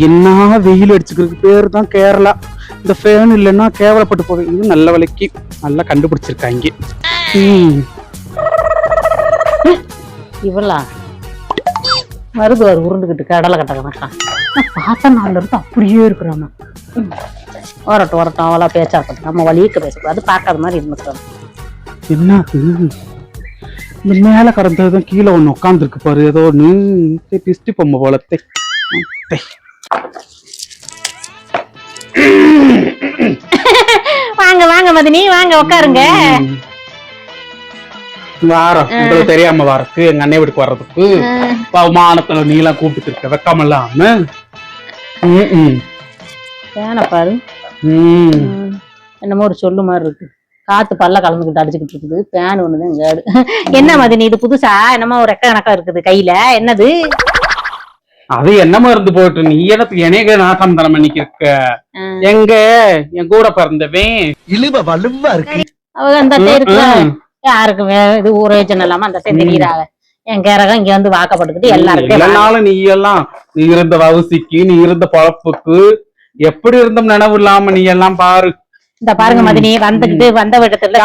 என்ன வெயில் அடிச்சுக்கிறதுக்கு பேரு தான் கேரளா. இந்த ஃபேன் இல்லைன்னா கேவலப்பட்டு போவேன். இது நல்ல விலைக்கு நல்லா கண்டுபிடிச்சிருக்காங்க. இவளா வருது உருண்டுகிட்டு கடலை கட்ட கணக்கா பார்த்த நாள்ல இருந்து அப்படியே இருக்கிறான். வரட்டும் வரட்டும் அவளா பேச்சா இருக்கட்டும். நம்ம வலிக்க பேசக்கூடாது, பார்க்காத மாதிரி இருந்துக்கிறோம். என்ன இந்த மேல கடந்ததுதான் கீழே ஒண்ணு உட்காந்துருக்கு பாரு. ஏதோ ஒண்ணு பிஸ்டி பொம்மை போலத்தை. வாங்க வாங்க மதினி வாங்க உட்காருங்க. வாரம் உங்களுக்கு தெரியாம வரக்கு எங்க அண்ணன் வீட்டுக்கு வர்றதுக்கு பவமானத்துல நீ எல்லாம் கூப்பிட்டு இருக்க வெக்கம் இல்லாம. பாரு என்னமோ ஒரு சொல்லு மாதிரி இருக்கு. காத்து பல்ல கலந்துக்கிட்டு அடிச்சுக்கிட்டு இருக்குது. பேன் ஒண்ணுதான் கேடு. என்ன மதினி இது புதுசா என்னமோ ஒரு ரெக்க கணக்கா இருக்குது கையில, என்னது? அது என்னமா இருந்து போட்டு நீ எனக்கு எனக்கு நாசம் தரம் பண்ணிக்க. எங்க என் கூட பிறந்தவன் இழுவ வலுவா இருக்கு. அவங்க அந்த இருக்கு யாருக்கும் இது ஊரேஜன் இல்லாம அந்த தெரியுறாங்க. என் கேரகம் இங்க வந்து வாக்கப்பட்டுக்கிட்டு எல்லாருக்கும் நீ எல்லாம் நீ இருந்த வவுசிக்கு நீ இருந்த பொழப்புக்கு எப்படி இருந்தும் நினைவு இல்லாம நீ எல்லாம் பாரு. இந்த பாருங்க மதினி வந்துகிட்டு வந்த விடத்துல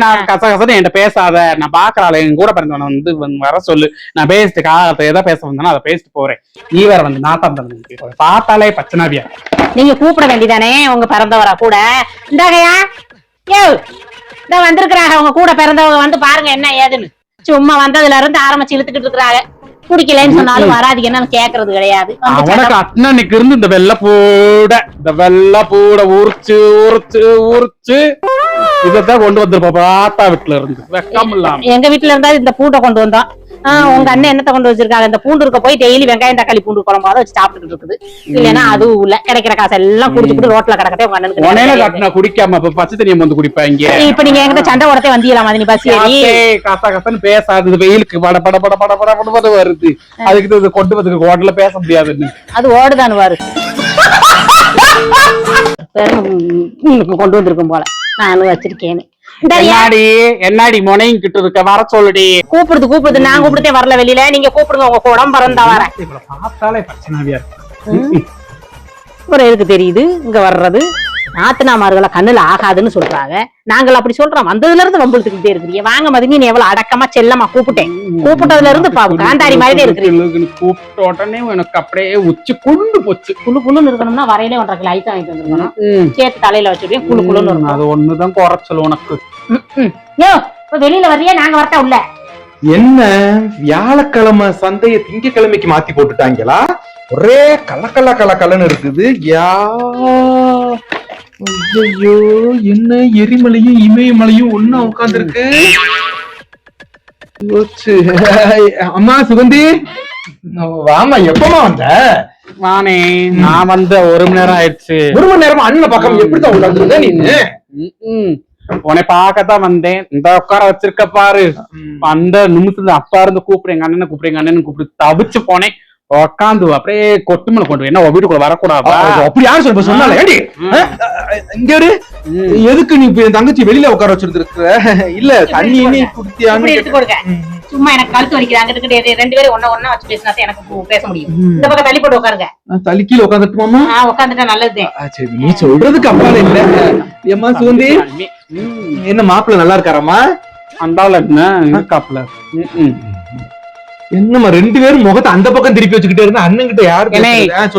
நான் கசகசன்னு என்கிட்ட பேசாத. நான் பாக்குறாள் என் கூட பிறந்தவன வந்து வர சொல்லு. நான் பேசிட்டு காலத்தை எதை பேச வந்தேன்னா அதை பேசிட்டு போறேன். நீ வேற வந்து நாட்டம் தந்து பார்த்தாலே பச்சனாவியா. நீங்க கூப்பிட வேண்டியதானே உங்க பிறந்தவரா கூட. இந்தாங்கயா யோ இந்த வந்திருக்கிறாங்க உங்க கூட பிறந்தவங்க, வந்து பாருங்க என்ன ஏதுன்னு. சும்மா வந்ததுல இருந்து ஆரம்பிச்சு இழுத்துக்கிட்டு இருக்கிறாங்க. குடிக்கலன்னு சொன்னாலும் வராது என்னன்னு கேக்குறது கிடையாது. அவனுக்கு அண்ணனுக்கு இருந்து இந்த வெள்ள பூட உரிச்சு உரிச்சு உரிச்சு இதத்தான் கொண்டு வந்திருப்போம் பாத்தா வீட்டுல இருந்து. வெக்கம் இல்லாம எங்க வீட்டுல இருந்தா இந்த பூண்டை கொண்டு வந்தோம். உங்க அண்ணன் என்னத்த கொண்டு வச்சிருக்காங்க? இந்த பூண்டு இருக்க போய் டெய்லி வெங்காயம் தக்காளி பூண்டு குழம்பாத வச்சு சாப்பிட்டுட்டு இருக்குது. இல்லன்னா அதுவும் இல்ல, கிடைக்கிற காசு எல்லாம் குடிச்சுட்டு ரோட்ல கிடக்கட்டே உங்க அண்ணனுக்கு குடிக்காம பச்சை தண்ணியை வந்து குடிப்பாங்க. இப்ப நீங்க எங்கிட்ட சண்டை உடத்தே வந்தீங்களா மதினி? பஸ் ஏறி கசா கசன்னு பேசாது. வெயிலுக்கு பட பட பட பட பட பட வருது. அதுக்கு கொண்டு வந்து ஹோட்டல்ல பேச முடியாதுன்னு அது ஓடுதான்னு பாரு. கொண்டு வந்திருக்கும் போல நானும் வச்சிருக்கேன்னு. என்னாடி முனையும் கிட்ட இருக்க வர சொல்லுடி. கூப்பிடுது நான் கூப்பிட்டே வரல வெளியில. நீங்க கூப்பிடுங்க உங்க உடம்பு பறந்தா வர. பார்த்தாலே பிரச்சனையா இருக்கு. ஒரு எதுக்கு தெரியுது இங்க வர்றது? நாத்தனாமார்களை கண்ணுல ஆகாதுன்னு சொல்றாங்க. நாங்கள் அப்படி சொல்றோம். வந்ததுல இருந்து வம்புழுத்துக்கிட்டே இருக்கிறீங்க. வாங்க மதினி நீ எவ்வளவு அடக்கமா செல்லமா கூப்பிட்டேன். கூப்பிட்டதுல இருந்து காந்தாரி மாதிரி இருக்கிறீங்க. கூப்பிட்ட உடனே எனக்கு அப்படியே உச்சி குண்டு போச்சு. குழுன்னு இருக்கணும்னா வரையிலே 1.5 கிலோ ஐட்டம் வாங்கிட்டு வந்துருக்கணும். சேர்த்து தலையில வச்சுருக்கேன். குழுன்னு இருக்கும். அது ஒண்ணுதான் குறைச்சல் உனக்கு. வெளியில வர்றியா? நாங்க வரட்டா உள்ள. என்ன வியாழக்கிழமை சந்தைய திங்கக்கிழமைக்கு மாத்தி போட்டுட்டாங்களா? ஒரே கலக்கல்லன்னு இருக்குது. ஐயோ என்ன எரிமலையும் இமயமலையும் ஒன்னா உட்கார்ந்து இருக்கு. அம்மா சுகந்தி வாமா, எப்பமா வந்த? நானே நான் வந்த 1 மணி நேரம் ஆயிடுச்சு. 1 மணி நேரமா அண்ணன் பக்கம் எப்படிதான் உட்கார்ந்து நீங்க? உன்னை பார்க்கத்தான் வந்தேன். இந்த உட்கார வச்சிருக்க பாரு. அந்த நிமிஷத்துல அப்பா இருந்து கூப்பிடு எங்க அண்ணனை கூப்பிடு தவிச்சு போனேன். உட்காந்து அப்படியே கொட்டுமலை கொண்டு என்ன வீட்டுக்குள்ள வரக்கூடாது. அப்படி யாரு சொல்ல சொன்னால? ஏடி இங்க எதுக்கு நீ தங்கச்சி வெளியில உட்கார வச்சிருந்திருக்க? இல்ல தண்ணி குடித்தியான்னு சும்மா எனக்கு கழுத்து வலிக்கிறாங்க. 2 பேரும் ஒன்னா வச்சு பேசினா எனக்கு பேச முடியும். இந்த பக்கம் தள்ளி போட்டு உட்காருங்க. தள்ளி கீழ உட்காந்துட்டுமாமா? உட்காந்துட்டா நல்லது. சரி நீ சொல்றதுக்கு அப்பால இல்ல. ஏமா சுகந்தி என்ன மாப்பிள்ள நல்லா இருக்காரம்மா? அந்தால இருக்காப்ல. என்னம்மா 2 பேரும் முகத்தை அந்த பக்கம் திருப்பி வச்சுக்கிட்டே இருந்தா அண்ணன் கிட்ட யாரு?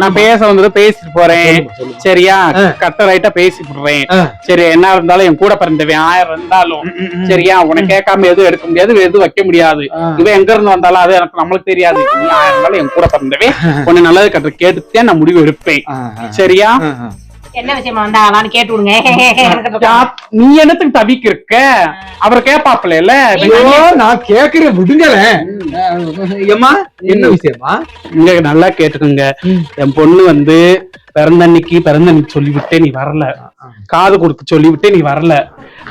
நான் பேச வந்தது பேசிட்டு போறேன். சரியா? கட்ட ரைட்டா பேசி விடுறேன். சரி என்ன இருந்தாலும் என் கூட பிறந்தவன் 1000 இருந்தாலும் சரியா உனக்கு கேட்காம எதுவும் எடுக்க முடியாது, எதுவும் வைக்க முடியாது. இவன் எங்க இருந்து வந்தாலும் அது எனக்கு நம்மளுக்கு தெரியாது. நீ 1000 இருந்தாலும் என் கூட பிறந்தவன் உன்னை நல்லது கட்ட கேட்டுதான் நான் முடிவு எடுப்பேன். சரியா? என்ன விஷயமா வந்தாங்களான்னு கேட்டு விடுங்க. நீ என்னத்துக்கு தவிக்க இருக்க? அவர் கேப்பாப்ல இல்ல. நான் கேக்குறேன் விடுங்கள. ஏமா என்ன விஷயமா? இங்க நல்லா கேட்டுக்கோங்க. என் பொண்ணு வந்து பிறந்தன்னைக்கு சொல்லிவிட்டே நீ வரல. காது கொடுக்க சொல்லிவிட்டே நீ வரல.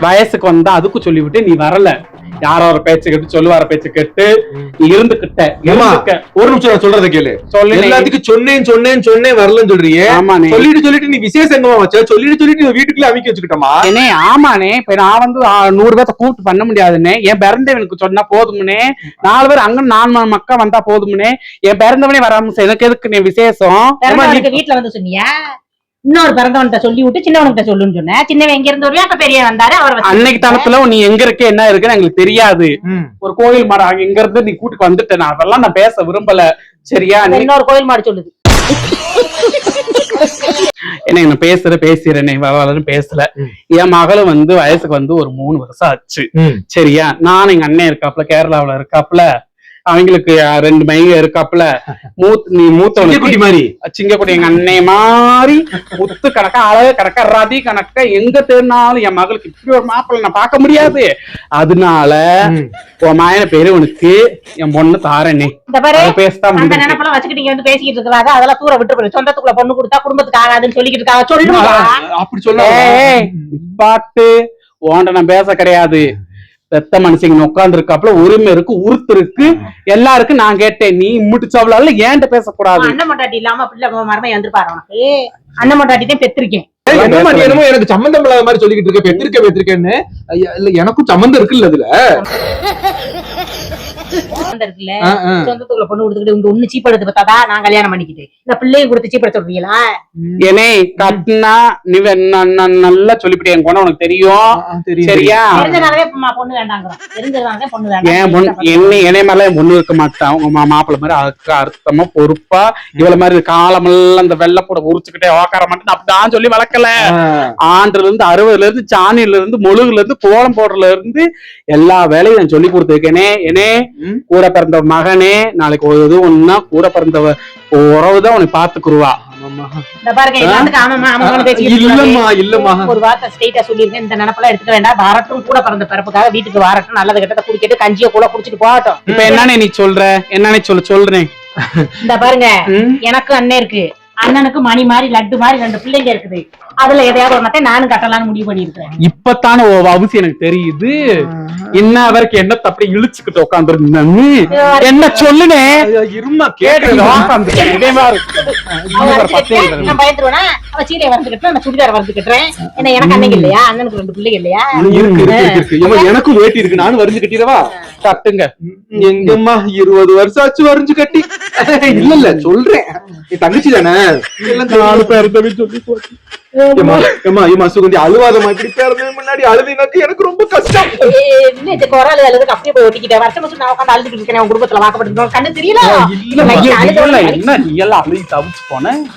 வயசுக்கு வந்தா அதுக்கு சொல்லிவிட்டே நீ வரல. யாரோ ஒரு பேச்சு கேட்டு சொல்லுவார பேச்சு கேட்டு இருந்துகிட்ட ஏமா இருந்துக்க. ஒரு நிமிஷம் நான் சொல்றத கேளு. சொல்லு. எல்லாத்துக்கும் சொன்னேன் வரலன்னு சொல்றியே. ஆமாண்ணே. சொல்லிட்டு நீ விசேஷம் எங்கமா வச்ச? சொல்லிட்டு வீட்டுக்குள்ள அமைக்க வச்சுக்கிட்டமா? ஏனே ஆமாண்ணே, இப்ப நான் வந்து 100 பேர்த்த கூப்பிட்டு பண்ண முடியாதுன்னே. என் பிறந்தவனுக்கு சொன்னா போதும்னே. 4 பேர் அங்க 4 மக்கா வந்தா போதும்னே. என் பிறந்தவனே வராம எனக்கு எதுக்கு நீ விசேஷம்? பிறந்தவனுக்கு வீட்டுல வந்து சொன்னியா? இன்னொரு பிறந்தவன்கிட்ட சொல்லி விட்டு சின்னவனுக்கிட்ட சொல்லுன்னு சொன்னேன். சின்னவன் எங்க இருந்து வருவியா? அப்ப பெரிய வந்தாரு, அவர் அன்னைக்கு தனத்துல நீ எங்க இருக்க என்ன இருக்குன்னு எங்களுக்கு தெரியாது. ஒரு கோயில் மாடு அங்க இங்க இருந்து நீ கூட்டிட்டு வந்துட்ட. நான் அதெல்லாம் நான் பேச விரும்பல. சரியா? இன்னொரு கோயில் மாடு சொல்லுது. என்ன நான் பேசுறேனே பேசல. என் மகளும் வந்து வயசுக்கு வந்து ஒரு 3 வருஷம் ஆச்சு. சரியா? நானும் எங்க அண்ணன் இருக்காப்புல, கேரளாவுல இருக்காப்புல, அவங்களுக்கு 2 மைங்க இருக்காப்புல. நீ மூத்தவனுக்கு மாதிரி சிங்கக்குடி எங்க அண்ணே மாதிரி முத்து கணக்கா அழகு கணக்கா ரதி கணக்கா எங்க தேடினாலும் என் மகளுக்கு இப்படி ஒரு மாப்பிள்ளை நான் பார்க்க முடியாது. அதனால உன் மாயன பெரியவனுக்கு என் பொண்ணு தாரனே. இந்த பாரு, பேசதான் அந்த நினைப்பெல்லாம் வச்சுக்கிட்டு வந்து பேசிக்கிட்டு இருக்காங்க. அதெல்லாம் தூர விட்டு சொந்தத்துக்குள்ள பொண்ணு கொடுத்தா குடும்பத்துக்கு ஆகாதுன்னு சொல்லிக்கிட்டு இருக்காங்க. சொல்லுங்க. அப்படி சொல்ல பாட்டு ஓண்ட நான் பேச கிடையாது. பெத்த மனுஷங்க உட்கார்ந்து இருக்காப்புல, உரிமை இருக்கு, உருத்து இருக்கு, எல்லாருக்கும் நான் கேட்டேன். நீ முட்டுச்சாவல ஏன்ட்ட பேசக்கூடாது. அண்ணன் மட்டாட்டி இல்லாம பிள்ளை மரமே வந்துருப்பாரு. உனக்கு அண்ணன் மட்டாட்டி தான் பெற்றிருக்கேன். என்னமோ எனக்கு சம்பந்தம் இல்லாத மாதிரி சொல்லிக்கிட்டு இருக்க. பெற்றிருக்கேன்னு இல்ல, எனக்கும் சம்பந்தம் இருக்குல்ல அதுல. இருக்குல்ல, சொந்தத்துக்குள்ள பொண்ணு கொடுத்துக்கிட்டு ஒண்ணு சீப்படுத்து பார்த்தாதா நான் கல்யாணம் பண்ணிக்கிட்டு இந்த பிள்ளையும் கொடுத்து சீப்பட சொல்றீங்களா? ஏனே கட்டினா நீ நல்லா சொல்லிவிட்டு என் பொண்ணு உனக்கு தெரியும். சரியா? தெரிஞ்சனாலே பொண்ணு வேண்டாங்கிறோம். தெரிஞ்சதுனாலே பொண்ணு வேண்டாம். என் பொண்ணு என்னைய மேல என் பொண்ணு இருக்க மாட்டான். உங்க மாப்பிள்ள மாதிரி அதுக்கு அர்த்தமா பொறுப்பா இவ்வளவு மாதிரி காலமெல்லாம் அந்த வெள்ளப்போட உரிச்சுக்கிட்டே உக்கார மாட்டேன் அப்படிதான் சொல்லி வளர்க்கல. ஆண்டுல இருந்து 60ல இருந்து சாணியில இருந்து மொழுகுல இருந்து கோலம் போடுறதுல இருந்து எல்லா வேலையும் நான் சொல்லி கொடுத்துருக்கேனே. ஏனே கூட பிறந்த மகனே, நாளைக்கு ஒரு இது ஒண்ணுன்னா கூட பிறந்த உறவுதான் உன்னை பாத்துக்குருவா. இல்லம்மா ஒரு வார்த்தை ஸ்ட்ரைட்டா சொல்லிருக்கேன். இந்த நினைப்பெல்லாம் எடுத்துக்க வேண்டாம். வரட்டும், கூட பிறந்த பிறப்புக்காக வீட்டுக்கு வரட்டும், நல்லது கிட்ட குடிக்கிட்டு கஞ்சிய கூட குடிச்சிட்டு போகட்டும். இப்ப என்னன்னு நீ சொல்ற? என்னன்னு சொல்றேன். இந்த பாருங்க, எனக்கு அண்ணன் இருக்கு. அண்ணனுக்கு மணி மாதிரி லட்டு மாதிரி 2 பிள்ளைங்க இருக்குது. அதுல எதையாவது ஒன்னத்தை நானும் கட்டலாம்னு முடிவு பண்ணிருக்கேன். இப்பத்தான அவசியம் எனக்கு தெரியுது. என்ன வரைக்கும் என்ன அப்படி இழுச்சுக்கிட்டு உட்காந்துருந்தேன்னு என்ன சொல்லுனே. இருமா நான் பயந்துருவேனா? அவ சீரையை வரைஞ்சுக்கிட்டேன், நான் சுடிதார வரைஞ்சுக்கிட்டேன். என்ன எனக்கு அன்னைக்கு இல்லையா? அண்ணனுக்கு 2 பிள்ளைங்க இல்லையா? எனக்கும் வேட்டி இருக்கு, நானும் வரைஞ்சு கட்டிடவா? கட்டுங்க. எங்கம்மா 20 வருஷம் ஆச்சு வரைஞ்சு கட்டி. இல்ல சொல்றேன், நீ தங்கச்சி தானே. 4 பேர் சொல்லி சுகந்தி அழுவாத மாதிரி முன்னாடி அழுதினாக்கு எனக்கு ரொம்ப கஷ்டம். அப்படியே போய் ஒட்டிக்கிட்டேன். வருஷம் நான் உட்காந்து அழுதுட்டு இருக்கேன். குடும்பத்துல வாக்கப்பட்டு கண்ணு தெரியல.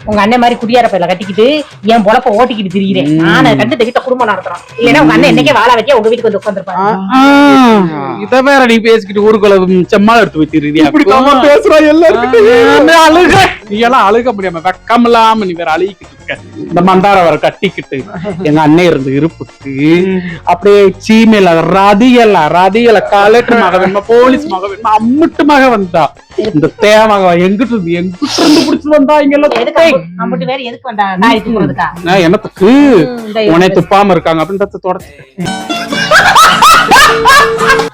உங்க அண்ணன் மாதிரி குடியார பையில கட்டிக்கிட்டு என் பொழப்ப ஓட்டிக்கிட்டு திரியிறேன். நான் கண்டு வீட்டை குடும்பம் நடத்துறோம். இல்லன்னா உங்க அண்ணன் என்னைக்கே வாழ வைக்க உங்க வீட்டுக்கு வந்து உட்காந்துருப்பாங்க. இத வேற நீ பேசிக்கிட்டு ஊருக்குள்ள செம்மாள் எடுத்து வச்சிருக்கியா? பேசுறா எல்லாரும் அழுக. நீ எல்லாம் அழுக முடியாம வெக்கம் இல்லாம நீ வேற அழுகிக்கிட்டு இருக்க. இந்த மந்தார வர கட்டிக்கிட்டு எங்க அண்ணன் இருந்து இருப்புக்கு அப்படியே சீமையில ரதியல கலெக்டர் மக வேணுமா, போலீஸ் மக வேணுமா, அம்முட்டு மக வந்தா. இந்த தேமக எங்கிட்டு இருந்து புடிச்சு வந்தா என்னத்துக்கு உன்னை துப்பாம இருக்காங்க அப்படின்னு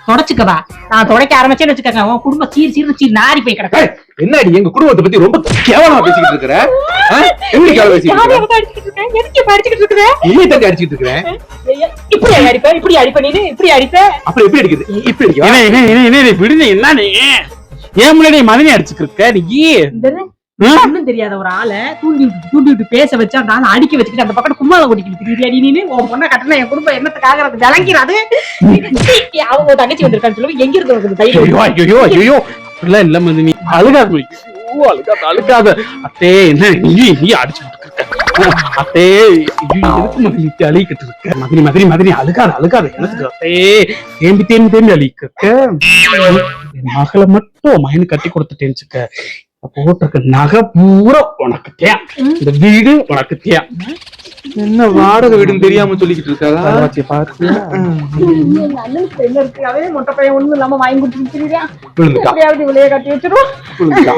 தொடச்சுக்கவா? நான் தொடக்க ஆரம்பிச்சேன்னு வச்சுக்கோங்க, உன் குடும்பம் சீர் நாரி போய் கிடக்கு. என்னடி எங்க குடும்பத்தை பத்தி ரொம்ப கேவலமா பேசிக்கிட்டு இருக்கிற? எப்படி கேவலமா பேசிக்கிட்டு இருக்க? அடிச்சிட்டு இருக்கிறேன். இப்படி அடிப்ப, இப்படி அடிப்ப, நீ இப்படி அடிப்ப. அப்புறம் எப்படி அடிக்குது? இப்படி அடிக்க விடுங்க. என்ன நீ ஏன் முன்னாடி மதனி அடிச்சுட்டு இருக்க? நீ ஒண்ணும் தெரியாத ஒரு ஆளை தூண்டி விட்டு பேச வச்சு அந்த ஆளை அடிக்க வச்சுக்கிட்டு அந்த பக்கம் கும்மாளம் ஓடிக்கிட்டு நீ உன் பொண்ணை கட்டினா என் குடும்பம் என்னத்துக்காக விளங்கிறாது. அவங்க தங்கச்சி வந்திருக்கான்னு சொல்லுவோம். எங்க இருந்து தைரியம்? இல்ல மதினி அழுகாது, அழுகாத அத்தே. என்ன நீ அடிச்சு அத்தே எதுக்கு மதினி அழிக்கிட்டு இருக்க? மதினி அழுகாத எனக்கு அத்தே. தேம்பி அழிக்க மகளை மட்டும் மகனு கட்டி கொடுத்துட்டேன்னு போட்டிருக்க நகை பூரா உனக்கு தேன், இந்த வீடு உனக்கு தேன். என்ன வாடகை வீடுன்னு தெரியாம சொல்லிக்கிட்டு இருக்காளா? எங்க அண்ணனுக்கு என்ன இருக்கு? அதே மொட்டை பையன் ஒண்ணும் இல்லாம வாங்கி கொடுத்துருக்கீங்க. விழுந்துட்டா. எப்படியாவது இவளைய கட்டி வச்சிரும். விழுந்துட்டா.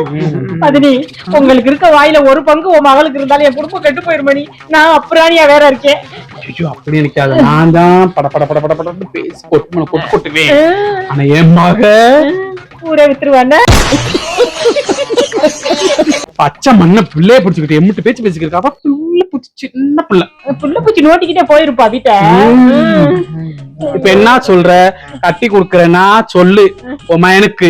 மதினி, உங்களுக்கு இருக்க வாயில ஒரு பங்கு உன் மகளுக்கு இருந்தாலும் என் குடும்பம் கெட்டு போயிருமணி. நான் அப்புறாணியா வேற இருக்கேன். ஐயோ அப்படி நினைக்காத. நான் தான் பட பட பட பட படன்னு பேசி கொட்டுவேன். ஆனா என் மக ஊரே வித்துருவானே. பச்சை மண்ண பிள்ளைய பிடிச்சுக்கிட்டு எம்பிட்டு பேச்சு பேசிக்கிட்டு அவ பிள்ளை பூச்சி சின்ன பிள்ளை புள்ள பூச்சி நோட்டிக்கிட்டே போயிருப்பா வீட்டை. இப்ப என்ன சொல்ற? கட்டி குடுக்கறேன்னா சொல்லு. உன் மயனுக்கு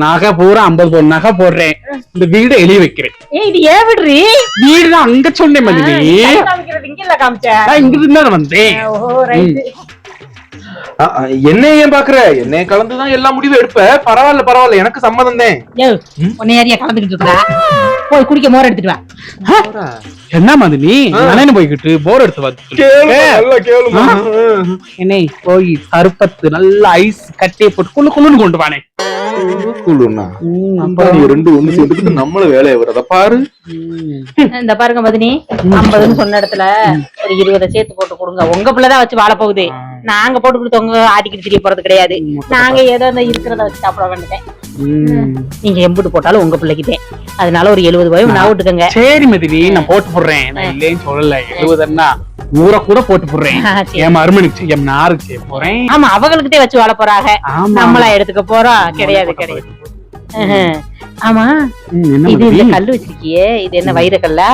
நகை பூரா 50 பொன் நகை போடுறேன். இந்த வீடை எழுதி வைக்கிறேன். இது ஏன் விடுறி? வீடு தான் அங்க சொன்னேன் மதினி. இங்க இல்ல காமிச்சேன். இங்க இருந்தா வந்தேன். ஓஹோ ரைட். என்ன ஏன் பாக்குற? என்னைய கலந்துதான் எல்லா முடிவும் எடுப்ப. பரவாயில்ல எனக்கு சம்மதம் தான். உன்னை யாரையா கலந்துக்கிட்டு இருக்கா? போய் குடிக்க மோர் எடுத்துட்டு வா. என்ன மதினி நானே போய்கிட்டு போர் எடுத்து என்ன போய் சருப்பத்து நல்ல ஐஸ் கட்டியை போட்டு குள்ளுன்னு கொண்டு வானே. ரெண்டு ஒண்ணு சேர்ந்துட்டு நம்மள வேலையை வரத பாரு. இந்த பாருங்க மதினி, 50ன்னு சொன்ன இடத்துல ஒரு 20 சேர்த்து போட்டு கொடுங்க. உங்க பிள்ளைதான் வச்சு வாழ போகுது. நாங்க போட்டு கொடுத்து உங்க ஆட்டிக்கிட்டு தெரிய போறது கிடையாது. நாங்க ஏதோ இந்த இருக்கிறத வச்சு சாப்பிட வேண்டியேன். நீங்க எம்புட்டு போட்டாலும் உங்க பிள்ளைக்குதேன். அதனால ஒரு 70 ரூபாயும் நான் விட்டுக்கங்க. சரி மதினி நான் போட்டு போடுறேன். நான் இல்லைன்னு சொல்லல. 70 ஊரை கூட போட்டு போடுறேன். என் மருமனுக்கு என் நாருக்கு செய்ய போறேன். ஆமா அவங்களுக்கிட்டே வச்சு வாழ போறாங்க. நம்மளா எடுத்துக்க போறோம்? கிடையாது. ஆமா இது இந்த கல்லு வச்சிருக்கியே, இது என்ன வைரக்கல்லா?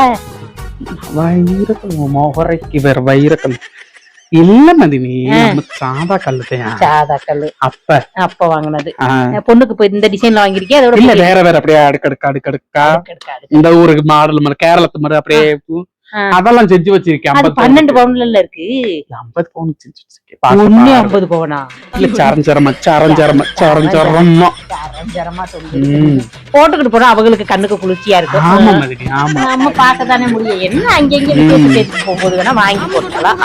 வைரக்கல் மொகரைக்கு வேற வைரக்கல் இல்ல மதினி. சாதா கல்லுதான். சாதா கல்லு அப்ப வாங்கினது. பொண்ணுக்கு இப்ப இந்த டிசைன்ல வாங்கிருக்கே? அதோட இல்ல வேற வேற அப்படியே அடுக்கடுக்கா இந்த ஊருக்கு மாடல் கேரளத்து மாதிரி அப்படியே அதெல்லாம் செஞ்சு வச்சிருக்கேன். 12 பவுன்ல இருக்கு. 50 பவுன் செஞ்சு வச்சிருக்கேன். 50 பவுனா? இல்ல சரஞ்சரமா போட்டுக்கிட்டு போனா அவங்களுக்கு கண்ணுக்கு குளிர்ச்சியா இருக்கும். ஆமா மதினி ஆமா. நம்ம பார்க்கத்தானே முடியும். என்ன அங்கங்க போகும்போது வேணா வாங்கி போட்டுக்கலாம்.